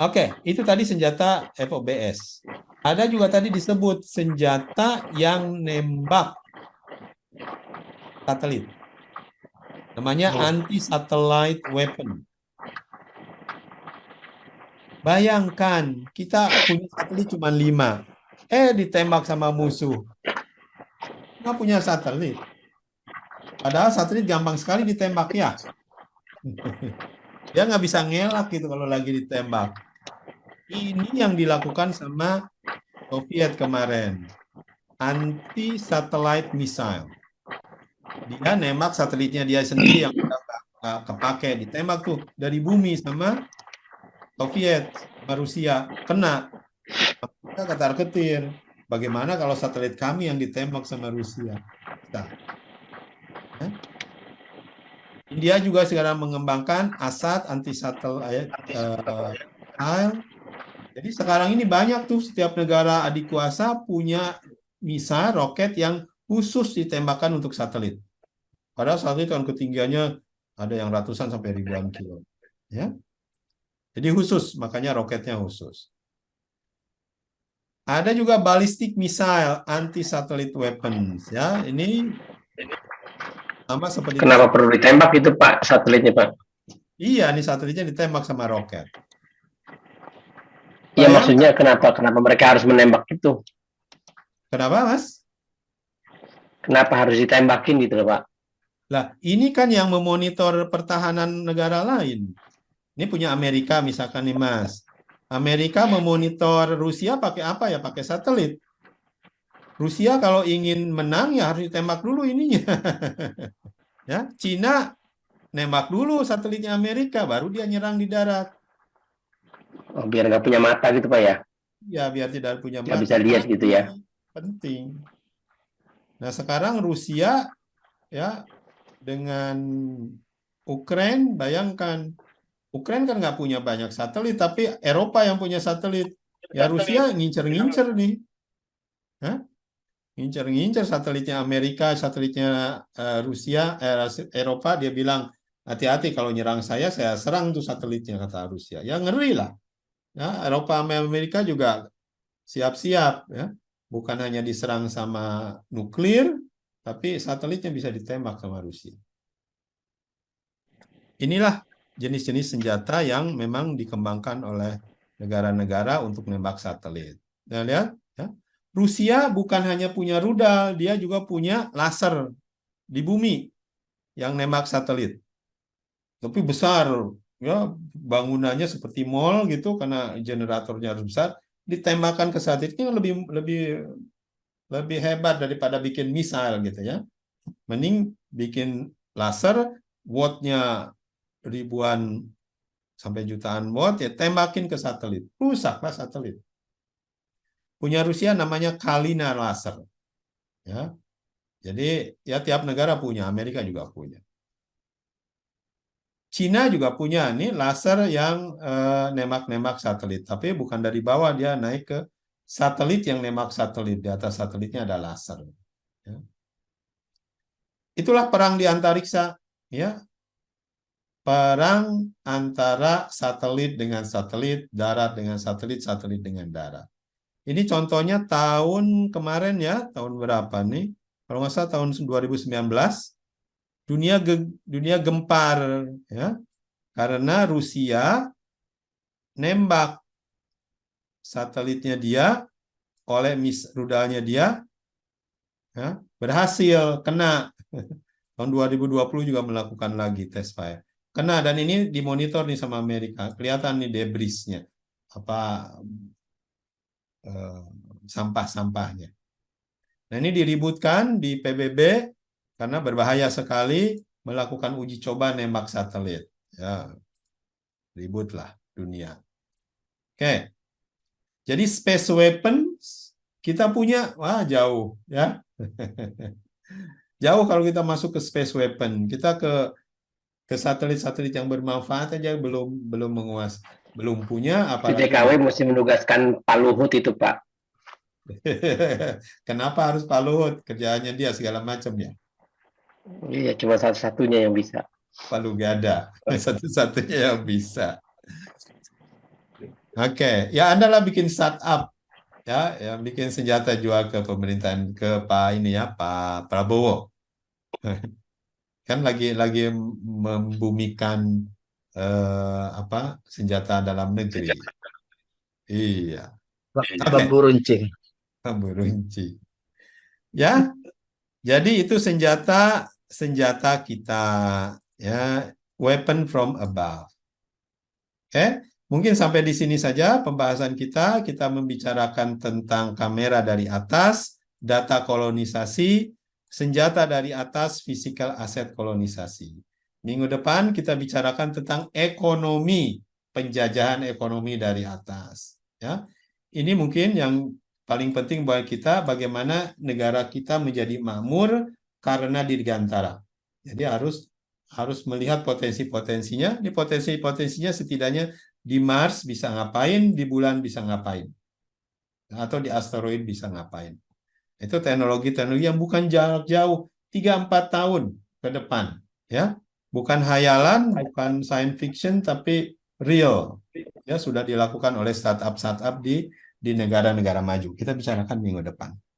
Oke, itu tadi senjata FOBS. Ada juga tadi disebut senjata yang nembak satelit. Namanya Oh, anti-satellite weapon. Bayangkan, kita punya satelit cuma 5. Ditembak sama musuh. Nggak punya satelit. Padahal satelit gampang sekali ditembak ya. Dia nggak bisa ngelak gitu kalau lagi ditembak. Ini yang dilakukan sama Soviet kemarin. Anti-satellite missile. Dia nembak satelitnya dia sendiri yang udah nggak kepake. Ditembak tuh dari bumi sama Soviet, sama Rusia. Kena. Kita ketar-ketir. Bagaimana kalau satelit kami yang ditembak sama Rusia? Nah, ya. India juga sekarang mengembangkan ASAT anti-satelit missile. Jadi sekarang ini banyak tuh setiap negara adik kuasa punya misal roket yang khusus ditembakkan untuk satelit. Padahal satelit kan ketinggiannya ada yang ratusan sampai ribuan kilo. Ya. Jadi khusus, makanya roketnya khusus. Ada juga ballistic missile anti-satellite weapons. Ya, ini sama seperti kenapa perlu ditembak itu Pak satelitnya Pak? Iya, ini satelitnya ditembak sama roket. Iya maksudnya Bayangkan, kenapa mereka harus menembak itu? kenapa Mas? Kenapa harus ditembakin gitu loh Pak? Lah, ini kan yang memonitor pertahanan negara lain. Ini punya Amerika misalkan nih Mas. Amerika memonitor Rusia pakai apa ya? Pakai satelit. Rusia kalau ingin menang ya harus ditembak dulu ininya. Ya, Cina nembak dulu satelitnya Amerika, baru dia nyerang di darat. Oh, biar nggak punya mata gitu Pak ya? Ya, biar tidak punya Nggak mata. bisa lihat gitu ya? Penting, penting. Nah, sekarang Rusia ya dengan Ukraina, bayangkan Ukraina kan nggak punya banyak satelit, tapi Eropa yang punya satelit. Ya Rusia ngincer-ngincer nih. Hah? Ngincer-ngincer satelitnya Amerika, satelitnya Rusia, Eropa, dia bilang, hati-hati kalau nyerang saya serang tuh satelitnya, kata Rusia. Ya ngeri lah. Ya, Eropa sama Amerika juga siap-siap. Ya. Bukan hanya diserang sama nuklir, tapi satelitnya bisa ditembak sama Rusia. Inilah jenis-jenis senjata yang memang dikembangkan oleh negara-negara untuk menembak satelit. Nah, lihat, ya. Rusia bukan hanya punya rudal, dia juga punya laser di bumi yang nembak satelit. Tapi besar, ya bangunannya seperti mall gitu karena generatornya harus besar. Ditembakkan ke satelitnya lebih lebih lebih hebat daripada bikin misal gitu ya. Mending bikin laser, wattnya ribuan sampai jutaan watt ya tembakin ke satelit, rusaklah satelit. Punya Rusia namanya Kalina laser, ya. Jadi ya tiap negara punya, Amerika juga punya. Cina juga punya nih laser yang nembak-nembak satelit, tapi bukan dari bawah, dia naik ke satelit yang nembak satelit, di atas satelitnya ada laser. Ya. Itulah perang di antariksa, ya. Perang antara satelit dengan satelit, darat dengan satelit, satelit dengan darat. Ini contohnya tahun kemarin ya, tahun berapa nih? Kalau nggak salah tahun 2019, dunia gempar ya, karena Rusia nembak satelitnya dia oleh rudalnya dia ya, berhasil kena. Tahun 2020 juga melakukan lagi tes fire. Kena dan ini dimonitor nih sama Amerika. Kelihatan nih debrisnya. Apa eh, sampah-sampahnya. Nah, ini diributkan di PBB karena berbahaya sekali melakukan uji coba nembak satelit. Ya, ributlah dunia. Oke, jadi space weapon kita punya, wah jauh ya. Jauh kalau kita masuk ke space weapon. Kita ke satelit-satelit yang bermanfaat aja belum belum menguas, belum punya, Itu apalagi JKW mesti menugaskan Pak Luhut itu Pak. kenapa harus Pak Luhut? Kerjaannya dia segala macam ya. Iya cuma satu-satunya yang bisa. Palu Gada, satu-satunya yang bisa. Oke, ya Anda lah bikin startup ya, yang bikin senjata jual ke pemerintahan ke Pak ini ya, Pak Prabowo. Kan lagi membumikan apa senjata dalam negeri. Iya. Oke, Bambu runcing. berunci. Ya, jadi itu senjata senjata kita ya, weapon from above. Oke, mungkin sampai di sini saja pembahasan kita. Kita membicarakan tentang kamera dari atas, data kolonisasi, senjata dari atas, physical asset kolonisasi. Minggu depan kita bicarakan tentang ekonomi, penjajahan ekonomi dari atas. Ya, ini mungkin yang paling penting buat kita, bagaimana negara kita menjadi makmur karena dirgantara. Jadi harus melihat potensi-potensinya. Di potensi-potensinya setidaknya di Mars bisa ngapain, di bulan bisa ngapain, atau di asteroid bisa ngapain. Itu teknologi-teknologi yang bukan jarak jauh, 3-4 tahun ke depan. Ya, bukan hayalan, bukan science fiction, tapi real. Ya, sudah dilakukan oleh startup-startup di negara-negara maju. Kita bicarakan minggu depan.